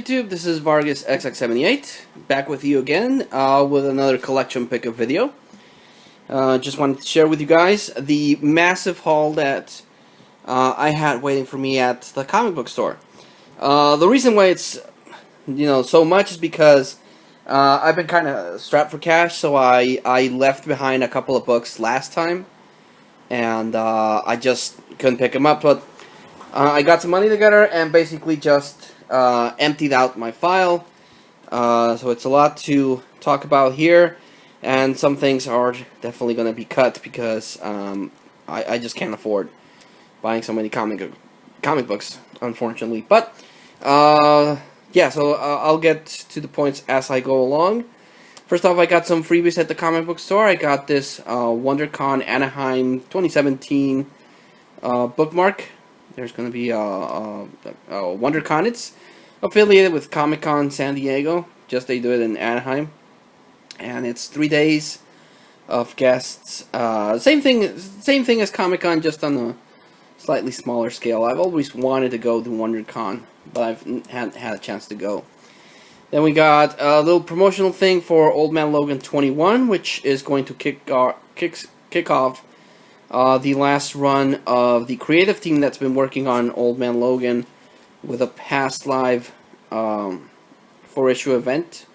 YouTube? This is Vargas XX78 back with you again with another collection pick of video. Just wanted to share with you guys the massive haul that I had waiting for me at the comic book store. The reason why it's so much is because I've been kind of strapped for cash, so I left behind a couple of books last time, and I just couldn't pick them up. But I got some money together and basically just emptied out my file. So it's a lot to talk about here, and some things are definitely going to be cut because I just can't afford buying so many comic books, unfortunately. But yeah, so I'll get to the points as I go along. First off, I got some freebies at the comic book store. I got this WonderCon Anaheim 2017 bookmark. There's going to be a WonderCon. It's affiliated with Comic-Con San Diego. Just they do it in Anaheim. And it's 3 days of guests. Same thing as Comic-Con, just on a slightly smaller scale. I've always wanted to go to WonderCon, but I haven't had a chance to go. Then we got a little promotional thing for Old Man Logan 21, which is going to kick off the last run of the creative team that's been working on Old Man Logan with a past live 4-issue event.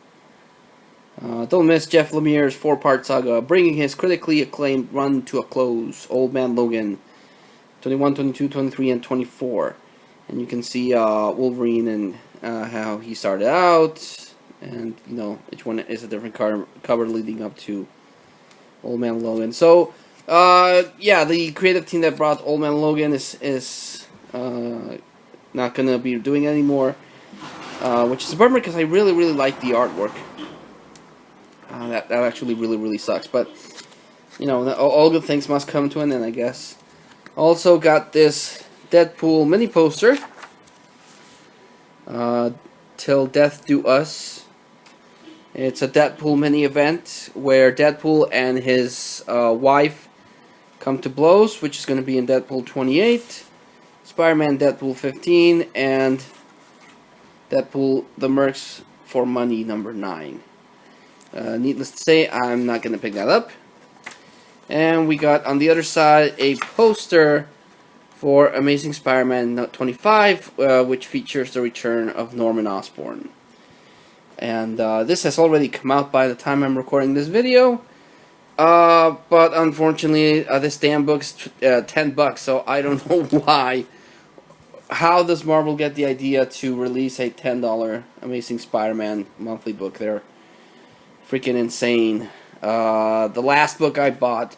Don't miss Jeff Lemire's 4-part saga, bringing his critically acclaimed run to a close. Old Man Logan 21, 22, 23, and 24. And you can see Wolverine and how he started out, and each one is a different cover leading up to Old Man Logan. So yeah, the creative team that brought Old Man Logan is not gonna be doing it anymore, which is a bummer because I really like the artwork. That actually really sucks, but all good things must come to an end, I guess. Also got this Deadpool mini poster, Till Death Do Us. It's a Deadpool mini event where Deadpool and his wife come to blows, which is going to be in Deadpool 28, Spider-Man Deadpool 15, and Deadpool The Mercs for Money number 9. Needless to say, I'm not going to pick that up. And we got on the other side a poster for Amazing Spider-Man 25, which features the return of Norman Osborn. And this has already come out by the time I'm recording this video. But unfortunately, this damn book's $10, so I don't know why. How does Marvel get the idea to release a $10 Amazing Spider-Man monthly book? They're freaking insane. The last book I bought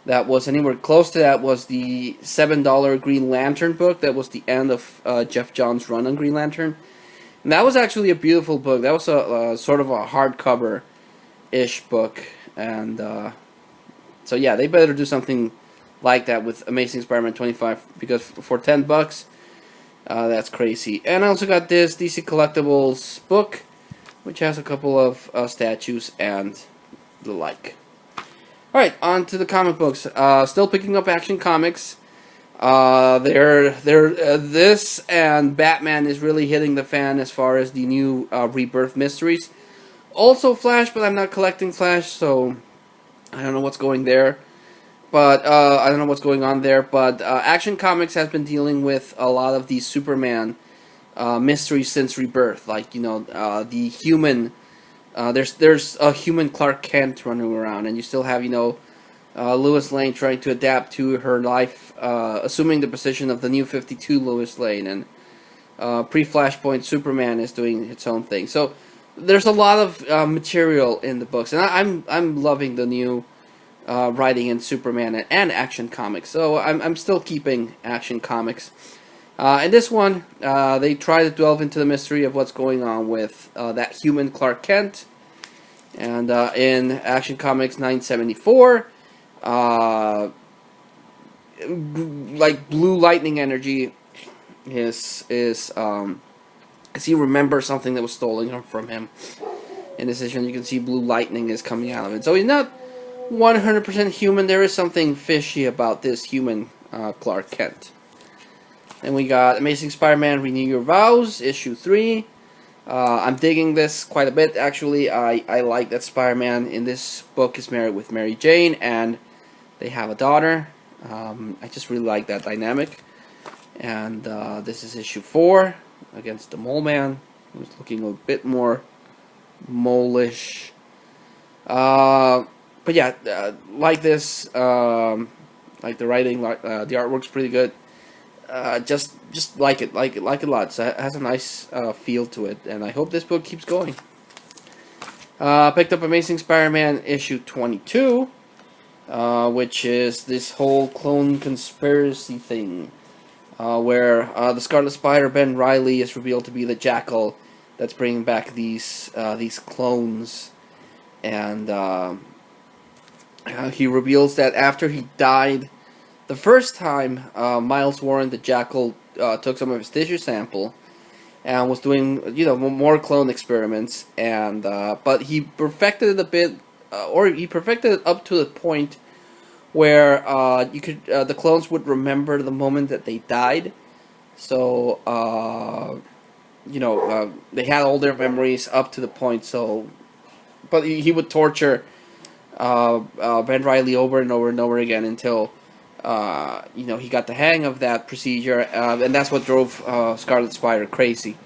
that was anywhere close to that was the $7 Green Lantern book. That was the end of Jeff Johns' run on Green Lantern. And that was actually a beautiful book. That was a sort of a hardcover-ish book. And so yeah, they better do something like that with Amazing Spider-Man 25, because for $10, that's crazy. And I also got this DC Collectibles book, which has a couple of statues and the like. Alright, on to the comic books. Still picking up Action Comics. This and Batman is really hitting the fan as far as the new Rebirth mysteries. Also Flash, but I'm not collecting Flash, so I don't know what's going there. But I don't know what's going on there. But Action Comics has been dealing with a lot of these Superman mysteries since Rebirth, like the human. There's a human Clark Kent running around, and you still have Lois Lane trying to adapt to her life, assuming the position of the New 52 Lois Lane, and pre-Flashpoint Superman is doing its own thing. So there's a lot of material in the books, and I'm loving the new writing in Superman and Action Comics. So I'm still keeping Action Comics. In this one, they try to delve into the mystery of what's going on with that human Clark Kent. And in Action Comics 974, like blue lightning energy is as he remembers something that was stolen from him. In this issue, you can see blue lightning is coming out of it. So he's not 100% human. There is something fishy about this human Clark Kent. Then we got Amazing Spider-Man Renew Your Vows, issue 3. I'm digging this quite a bit. Actually, I like that Spider-Man in this book is married with Mary Jane, and they have a daughter. I just really like that dynamic. And this is issue 4 against the Mole Man, who's looking a bit more mole-ish. But yeah, like this, like the writing, the artwork's pretty good. Just like it a lot. So it has a nice feel to it, and I hope this book keeps going. Picked up Amazing Spider-Man issue 22, which is this whole clone conspiracy thing, where the Scarlet Spider Ben Reilly is revealed to be the Jackal that's bringing back these clones, and he reveals that after he died the first time, Miles Warren, the Jackal, took some of his tissue sample and was doing, more clone experiments, and but he perfected it a bit, or he perfected it up to the point where the clones would remember the moment that they died. So they had all their memories up to the point. So, but he would torture Ben Reilly over and over and over again until he got the hang of that procedure, and that's what drove Scarlet Spider crazy.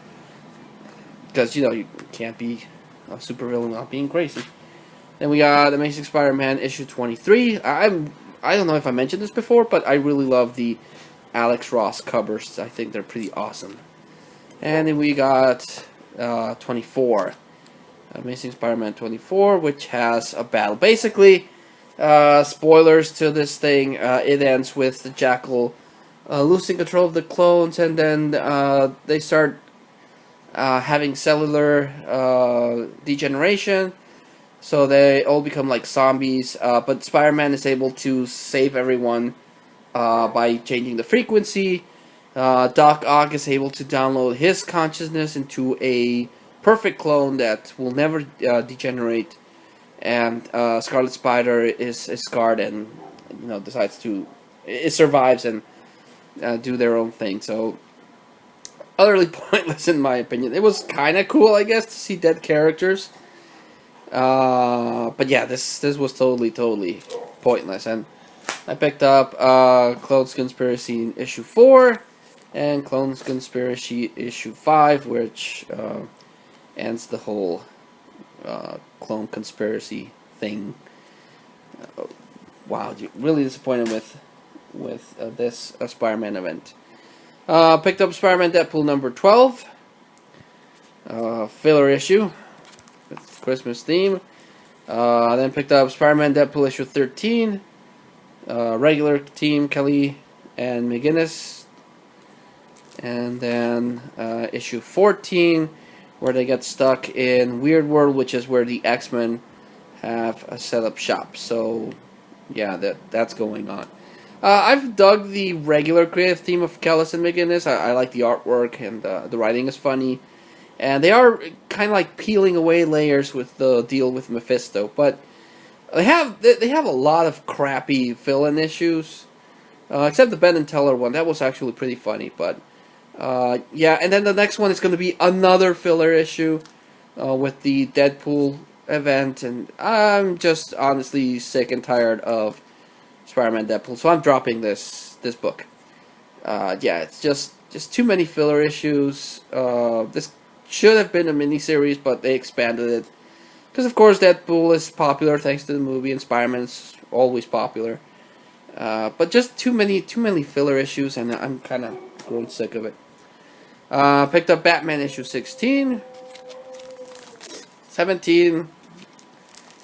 Because you can't be a supervillain without being crazy. Then we got Amazing Spider-Man issue 23. I don't know if I mentioned this before, but I really love the Alex Ross covers. I think they're pretty awesome. And then we got 24. Amazing Spider-Man 24, which has a battle. Basically, spoilers to this thing, it ends with the Jackal losing control of the clones, and then they start having cellular degeneration, so they all become like zombies, but Spider-Man is able to save everyone by changing the frequency. Doc Ock is able to download his consciousness into a perfect clone that will never degenerate, and Scarlet Spider is scarred and decides to it survives and do their own thing. So utterly pointless in my opinion. It was kind of cool, I guess, to see dead characters, but yeah, this was totally pointless. And I picked up Clones Conspiracy in issue 4 and Clones Conspiracy issue 5, which ends the whole clone conspiracy thing. Wow, really disappointed with this Spider-Man event. Picked up Spider-Man Deadpool number 12, filler issue with Christmas theme. Then picked up Spider-Man Deadpool issue 13, regular team Kelly and McGinnis, and then issue 14, where they get stuck in Weird World, which is where the X-Men have set up shop. So, yeah, that's going on. I've dug the regular creative team of Kellis and McGinnis. I like the artwork, and the writing is funny. And they are kind of like peeling away layers with the deal with Mephisto. But they have a lot of crappy fill-in issues. Except the Ben and Teller one. That was actually pretty funny, but yeah, and then the next one is going to be another filler issue with the Deadpool event, and I'm just honestly sick and tired of Spider-Man Deadpool, so I'm dropping this book. Yeah, it's just too many filler issues. This should have been a miniseries, but they expanded it because, of course, Deadpool is popular thanks to the movie, and Spider-Man is always popular. But just too many filler issues, and I'm kind of grown sick of it. Picked up Batman issue 16, 17,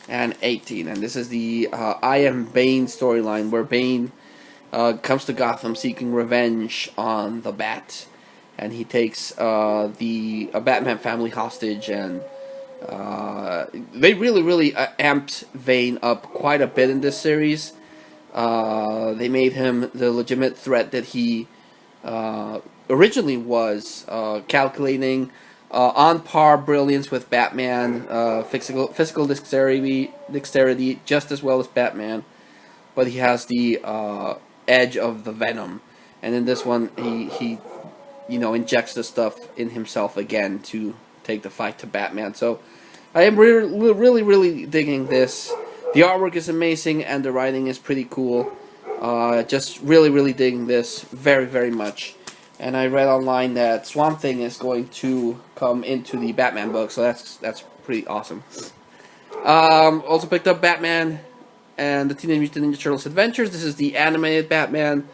and 18. And this is the I Am Bane storyline, where Bane comes to Gotham seeking revenge on the Bat. And he takes the Batman family hostage, and they really amped Bane up quite a bit in this series. They made him the legitimate threat that he originally was, calculating, on par brilliance with Batman, physical dexterity just as well as Batman, but he has the edge of the Venom, and in this one he injects the stuff in himself again to take the fight to Batman. So I am really digging this. The artwork is amazing and the writing is pretty cool. Just really digging this very much. And I read online that Swamp Thing is going to come into the Batman book, so that's pretty awesome. Also picked up Batman and the Teenage Mutant Ninja Turtles Adventures. This is the animated Batman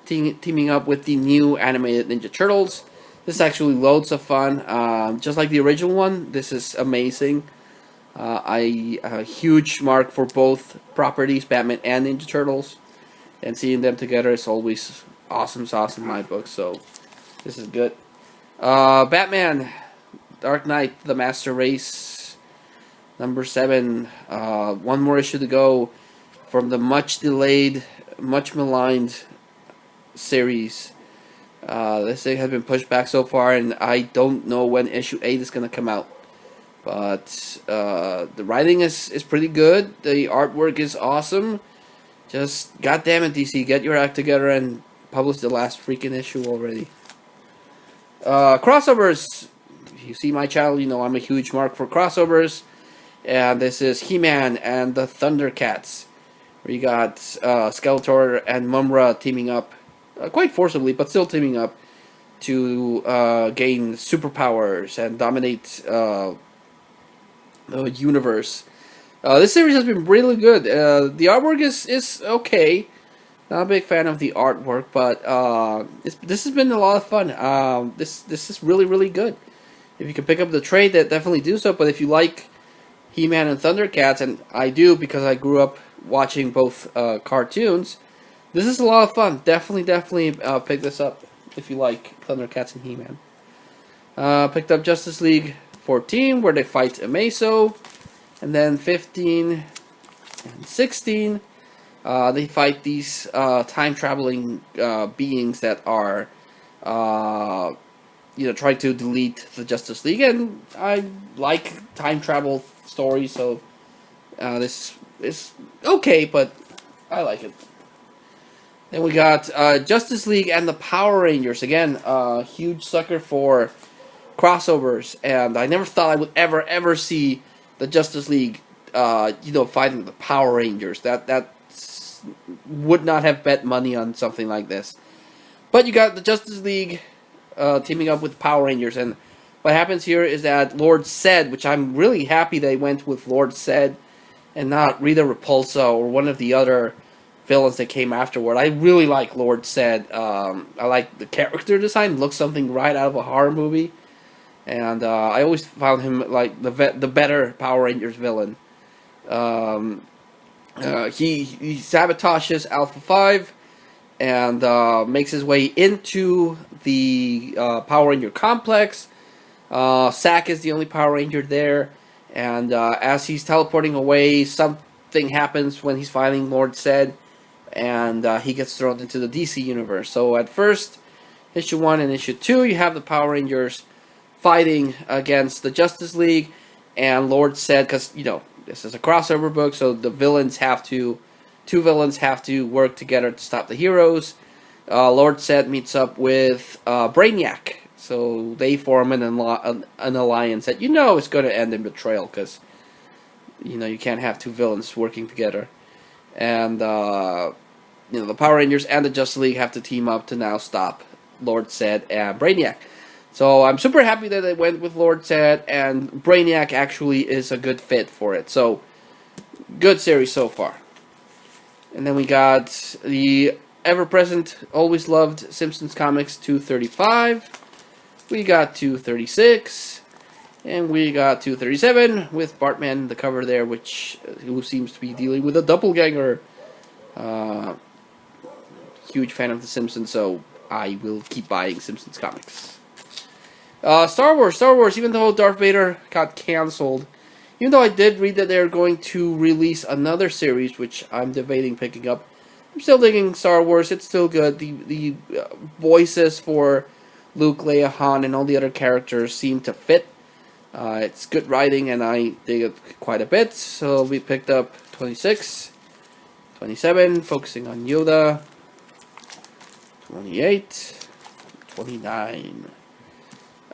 teaming up with the new animated Ninja Turtles. This is actually loads of fun. Just like the original one, this is amazing. A huge mark for both properties, Batman and Ninja Turtles. And seeing them together is always awesome sauce in my book, so this is good. Batman, Dark Knight, The Master Race, number 7. One more issue to go from the much delayed, much maligned series. This thing has been pushed back so far, and I don't know when issue 8 is going to come out. But the writing is pretty good. The artwork is awesome. Just, goddamn it, DC, get your act together and publish the last freaking issue already. Crossovers. If you see my channel, you know I'm a huge mark for crossovers. And this is He-Man and the Thundercats. Where you got Skeletor and Mumra teaming up. Quite forcibly, but still teaming up. To gain superpowers and dominate the universe. This series has been really good. The artwork is okay. Not a big fan of the artwork, but this has been a lot of fun. This is really good. If you can pick up the trade, that definitely do so. But if you like He-Man and Thundercats, and I do because I grew up watching both cartoons, this is a lot of fun. Definitely pick this up if you like Thundercats and He-Man. Picked up Justice League 14, where they fight Amazo. And then 15 and 16, they fight these time-traveling beings that are, trying to delete the Justice League. And I like time travel stories, so this is okay, but I like it. Then we got Justice League and the Power Rangers. Again, huge sucker for crossovers, and I never thought I would ever see the Justice League, fighting the Power Rangers. That would not have bet money on something like this. But you got the Justice League teaming up with Power Rangers, and what happens here is that Lord Zed, which I'm really happy they went with Lord Zed and not Rita Repulsa or one of the other villains that came afterward. I really like Lord Zed. I like the character design. Looks something right out of a horror movie. And I always found him like the better Power Rangers villain. He sabotages Alpha 5 and makes his way into the Power Ranger complex. Zack is the only Power Ranger there. And as he's teleporting away, something happens when he's fighting Lord Zed. And he gets thrown into the DC universe. So at first, issue 1 and issue 2, you have the Power Rangers fighting against the Justice League, and Lord Zed, because, this is a crossover book, so the two villains have to work together to stop the heroes. Lord Zed meets up with Brainiac, so they form an alliance that is going to end in betrayal, because, you can't have two villains working together. And, the Power Rangers and the Justice League have to team up to now stop Lord Zed and Brainiac. So I'm super happy that they went with Lord Zed, and Brainiac actually is a good fit for it. So, good series so far. And then we got the ever-present, always loved Simpsons Comics 235. We got 236. And we got 237 with Bartman, the cover there, who seems to be dealing with a doppelganger. Huge fan of The Simpsons, so I will keep buying Simpsons Comics. Star Wars, even though Darth Vader got cancelled, even though I did read that they're going to release another series, which I'm debating picking up, I'm still digging Star Wars. It's still good. The voices for Luke, Leia, Han, and all the other characters seem to fit. It's good writing, and I dig it quite a bit. So we picked up 26, 27, focusing on Yoda, 28, 29.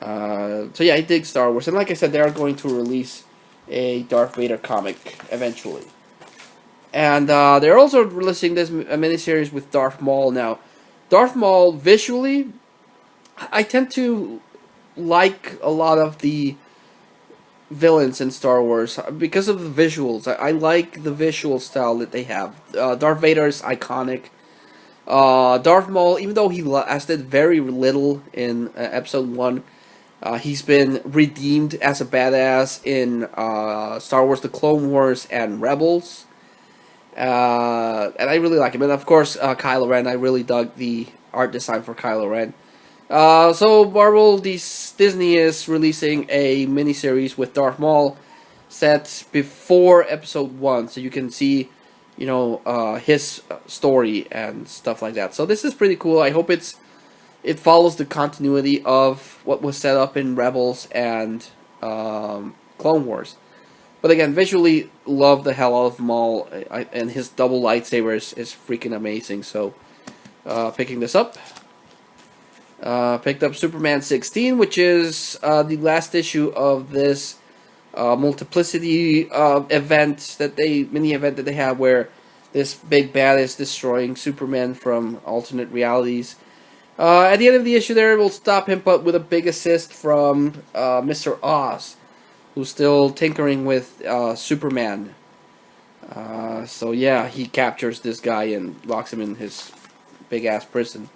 So yeah, I dig Star Wars, and like I said, they are going to release a Darth Vader comic eventually. And they're also releasing this miniseries with Darth Maul now. Darth Maul, visually, I tend to like a lot of the villains in Star Wars because of the visuals. I like the visual style that they have. Darth Vader is iconic. Darth Maul, even though he lasted very little in Episode 1, he's been redeemed as a badass in Star Wars The Clone Wars and Rebels. And I really like him. And of course, Kylo Ren, I really dug the art design for Kylo Ren. So Marvel, Disney is releasing a miniseries with Darth Maul set before Episode 1, so you can see, his story and stuff like that. So this is pretty cool. I hope it follows the continuity of what was set up in Rebels and Clone Wars. But again, visually, love the hell out of Maul, and his double lightsabers is freaking amazing. So, picking this up. Picked up Superman 16, which is the last issue of this multiplicity mini event that they have, where this big bad is destroying Superman from alternate realities. At the end of the issue there, we'll stop him, but with a big assist from Mr. Oz, who's still tinkering with Superman. So yeah, he captures this guy and locks him in his big-ass prison.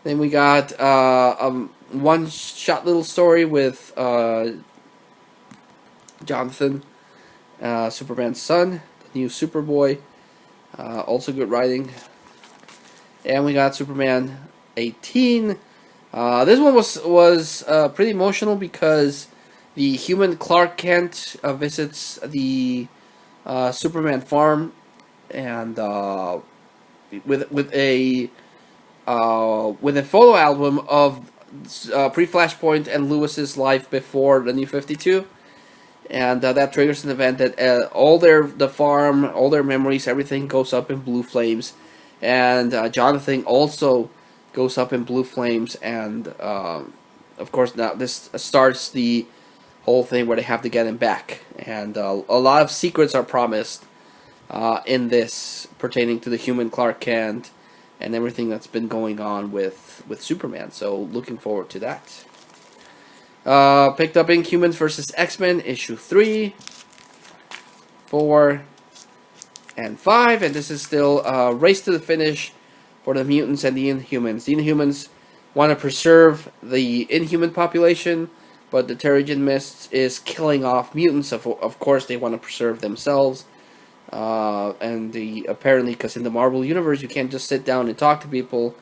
Then we got a one-shot little story with Jonathan, Superman's son, the new Superboy. Also good writing. And we got Superman 18. This one was pretty emotional because the human Clark Kent visits the Superman farm, and with a photo album of pre-Flashpoint and Lewis's life before the New 52, and that triggers an event that the farm, all their memories, everything goes up in blue flames, and Jonathan also goes up in blue flames, and of course now this starts the whole thing where they have to get him back, and a lot of secrets are promised in this pertaining to the human Clark Kent and everything that's been going on with Superman. So looking forward to that. Picked up Inhumans vs. X-Men issue 3, 4, and 5, and this is still a race to the finish for the mutants and the Inhumans. The Inhumans want to preserve the Inhuman population, but the Terrigen Mist is killing off mutants. Of course, they want to preserve themselves. And apparently, because in the Marvel Universe, you can't just sit down and talk to people.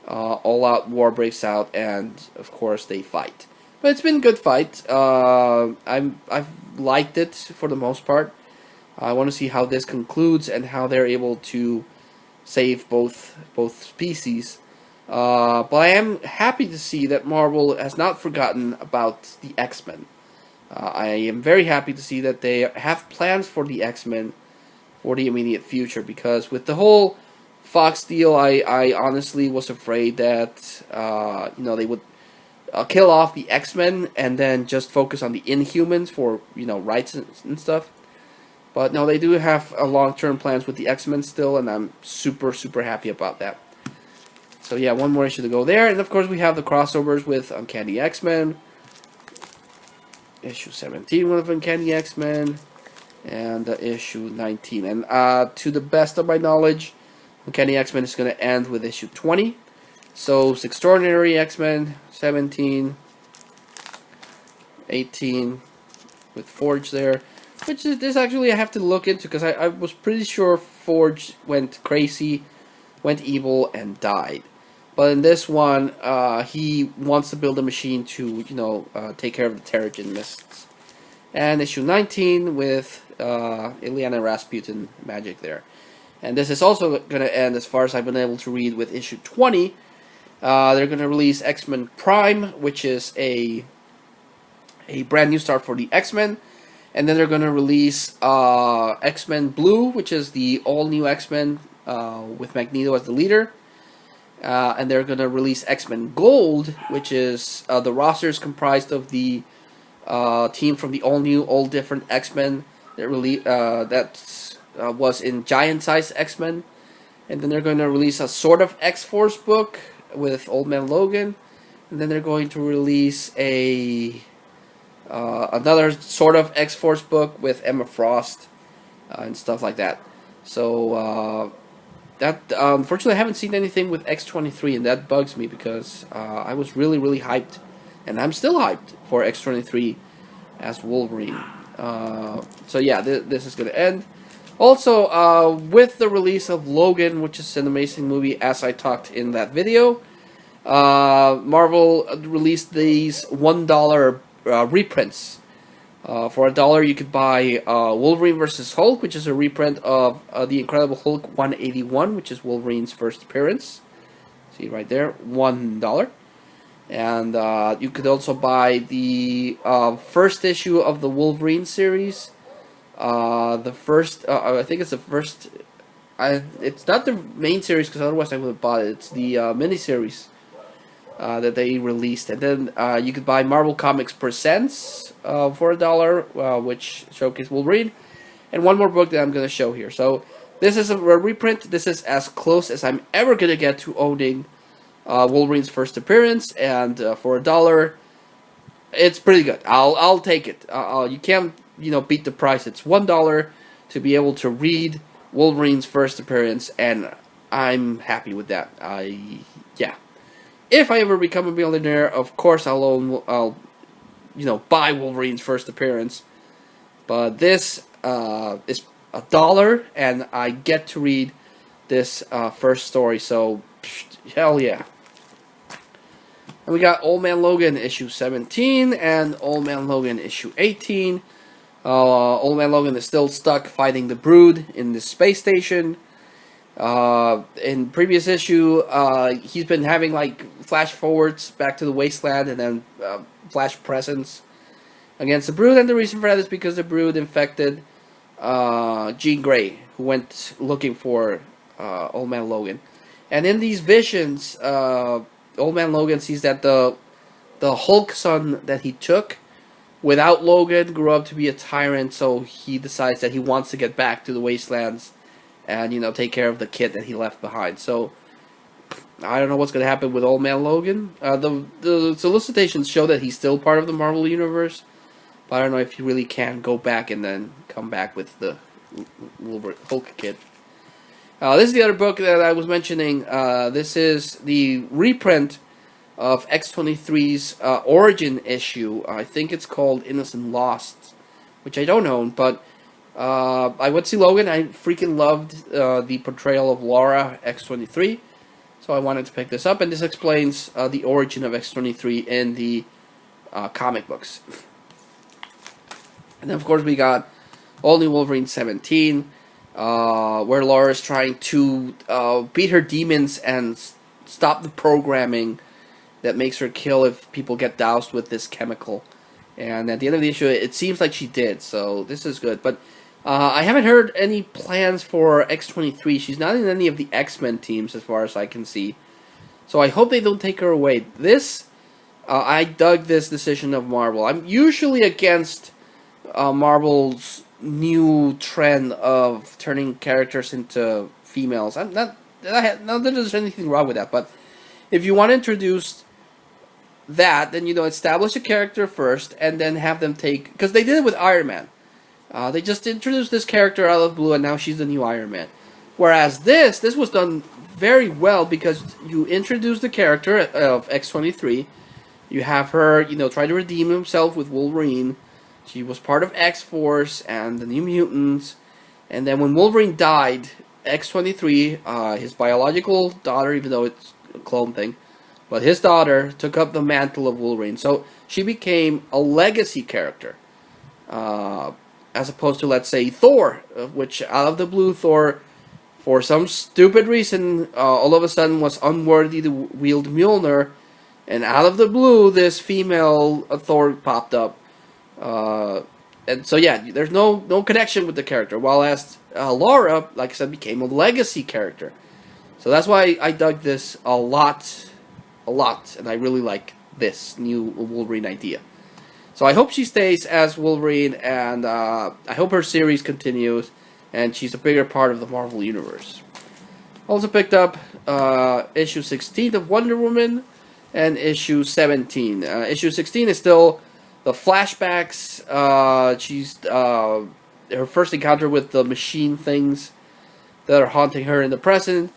All-out war breaks out, and of course, they fight. But it's been a good fight. I've liked it for the most part. I want to see how this concludes and how they're able to save both species. But I am happy to see that Marvel has not forgotten about the X-Men. I am very happy to see that they have plans for the X-Men for the immediate future, because with the whole Fox deal, I honestly was afraid that they would kill off the X-Men and then just focus on the Inhumans for rights and stuff. But no, they do have long-term plans with the X-Men still, and I'm super happy about that. So yeah, one more issue to go there. And of course we have the crossovers with Uncanny X-Men. Issue 17 with Uncanny X-Men. And issue 19. And to the best of my knowledge, Uncanny X-Men is going to end with issue 20. So it's Extraordinary X-Men, 17, 18, with Forge there. Which is this actually I have to look into, because I was pretty sure Forge went crazy, went evil, and died. But in this one, he wants to build a machine to, take care of the Terrigen Mists. And issue 19 with Ileana Rasputin magic there. And this is also going to end, as far as I've been able to read, with issue 20. They're going to release X-Men Prime, which is a brand new start for the X-Men. And then they're going to release X-Men Blue, which is the all-new X-Men with Magneto as the leader. and they're going to release X-Men Gold, which is the roster is comprised of the team from the all new, all different X-Men that was in giant size X-Men, and then they're going to release a sort of X-Force book with Old Man Logan, and then they're going to release a another sort of X-Force book with Emma Frost and stuff like that. So that unfortunately I haven't seen anything with X-23, and that bugs me because I was really hyped, and I'm still hyped for X-23 as Wolverine. So yeah, this is going to end. Also, with the release of Logan, which is an amazing movie, as I talked in that video, Marvel released these $1 reprints. For $1, you could buy Wolverine vs. Hulk, which is a reprint of The Incredible Hulk 181, which is Wolverine's first appearance. See right there, $1. And you could also buy the first issue of the Wolverine series. The first, I think it's the first. It's not the main series because otherwise I would have bought it. It's the miniseries that they released, and then you could buy Marvel Comics Presents for $1, which showcase Wolverine, and one more book that I'm going to show here. So this is a reprint. This is as close as I'm ever going to get to owning Wolverine's first appearance, and for $1, it's pretty good. I'll take it. You can't beat the price. It's $1 to be able to read Wolverine's first appearance, and I'm happy with that. Yeah. If I ever become a millionaire, of course I'll buy Wolverine's first appearance. But this is $1, and I get to read this first story. So hell yeah. And we got Old Man Logan issue 17 and Old Man Logan issue 18. Old Man Logan is still stuck fighting the Brood in the space station. In previous issue, he's been having like flash forwards back to the wasteland and then flash presence against the Brood, and the reason for that is because the Brood infected Jean Grey, who went looking for Old Man Logan. And in these visions, Old Man Logan sees that the Hulk son that he took without Logan grew up to be a tyrant, so he decides that he wants to get back to the wastelands and take care of the kid that he left behind. So I don't know what's going to happen with Old Man Logan. The solicitations show that he's still part of the Marvel Universe, but I don't know if he really can go back and then come back with the Hulk kid. This is the other book that I was mentioning. This is the reprint of X-23's origin issue. I think it's called Innocent Lost, which I don't own, but I went to see Logan. I freaking loved the portrayal of Laura, X-23, so I wanted to pick this up, and this explains the origin of X-23 in the comic books. And then, of course, we got All New Wolverine 17, where Laura is trying to beat her demons and stop the programming that makes her kill if people get doused with this chemical. And at the end of the issue, it seems like she did, so this is good. But I haven't heard any plans for X-23. She's not in any of the X-Men teams, as far as I can see. So I hope they don't take her away. I dug this decision of Marvel. I'm usually against Marvel's new trend of turning characters into females. Not that there's anything wrong with that, but if you want to introduce that, then establish a character first, and then have them take, because they did it with Iron Man. They just introduced this character out of the blue, and now she's the new Iron Man. Whereas this was done very well, because you introduce the character of X-23, you have her, try to redeem himself with Wolverine. She was part of X-Force and the New Mutants, and then when Wolverine died, X-23, his biological daughter, even though it's a clone thing, but his daughter took up the mantle of Wolverine. So she became a legacy character. As opposed to, let's say, Thor, which out of the blue, Thor, for some stupid reason, all of a sudden was unworthy to wield Mjolnir, and out of the blue, this female Thor popped up. And so, yeah, there's no connection with the character, while as Laura, like I said, became a legacy character. So that's why I dug this a lot, and I really like this new Wolverine idea. So I hope she stays as Wolverine, and I hope her series continues, and she's a bigger part of the Marvel Universe. Also picked up issue 16 of Wonder Woman, and issue 17. Issue 16 is still the flashbacks. She's her first encounter with the machine things that are haunting her in the present,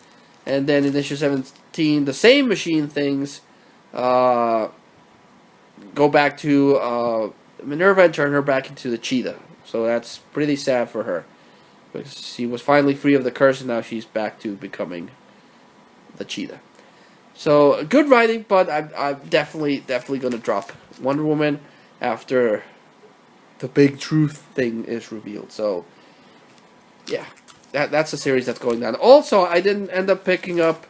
and then in issue 17, the same machine things go back to Minerva and turn her back into the cheetah. So that's pretty sad for her, because she was finally free of the curse, and now she's back to becoming the cheetah. So good writing, but I'm definitely going to drop Wonder Woman after the big truth thing is revealed. So yeah, that's a series that's going down. Also, I didn't end up picking up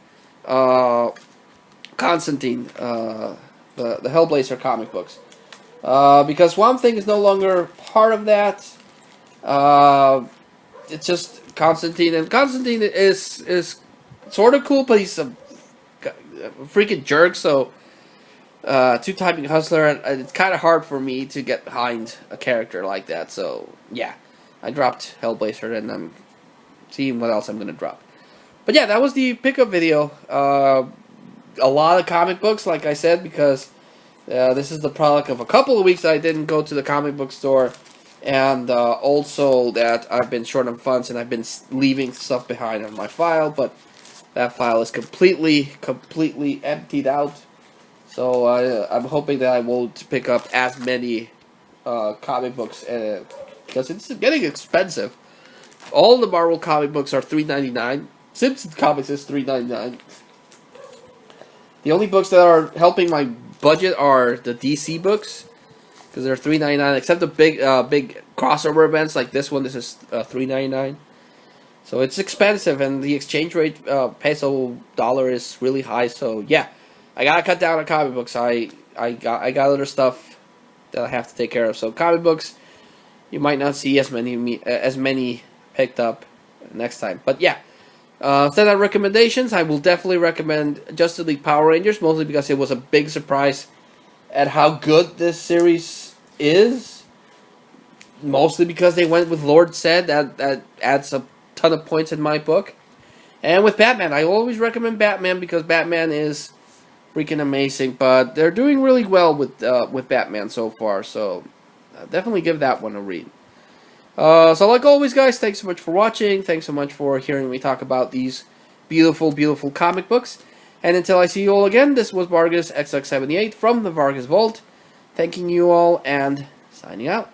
Constantine, the Hellblazer comic books, because Swamp Thing is no longer part of that. It's just Constantine, and Constantine is sort of cool, but he's a freaking jerk. So two-timing hustler, and it's kind of hard for me to get behind a character like that. So yeah, I dropped Hellblazer, and I'm seeing what else I'm gonna drop. But yeah, that was the pickup video. A lot of comic books, like I said, because this is the product of a couple of weeks that I didn't go to the comic book store, and also that I've been short on funds and I've been leaving stuff behind on my file, but that file is completely emptied out. So I'm hoping that I won't pick up as many comic books, because it's getting expensive. All the Marvel comic books are $3.99. Simpsons Comics is $3.99. The only books that are helping my budget are the DC books, because they're $3.99. Except the big crossover events like this one. This is $3.99. So it's expensive, and the exchange rate peso dollar is really high. So yeah, I gotta cut down on comic books. I got other stuff that I have to take care of. So comic books, you might not see as many picked up next time. But yeah. Instead of recommendations, I will definitely recommend Justice League Power Rangers, mostly because it was a big surprise at how good this series is. Mostly because they went with Lord Zed, that adds a ton of points in my book. And with Batman, I always recommend Batman because Batman is freaking amazing. But they're doing really well with Batman so far, so definitely give that one a read. So like always, guys, thanks so much for watching. Thanks so much for hearing me talk about these beautiful, beautiful comic books. And until I see you all again, this was Vargas XX78 from the Vargas Vault. Thanking you all and signing out.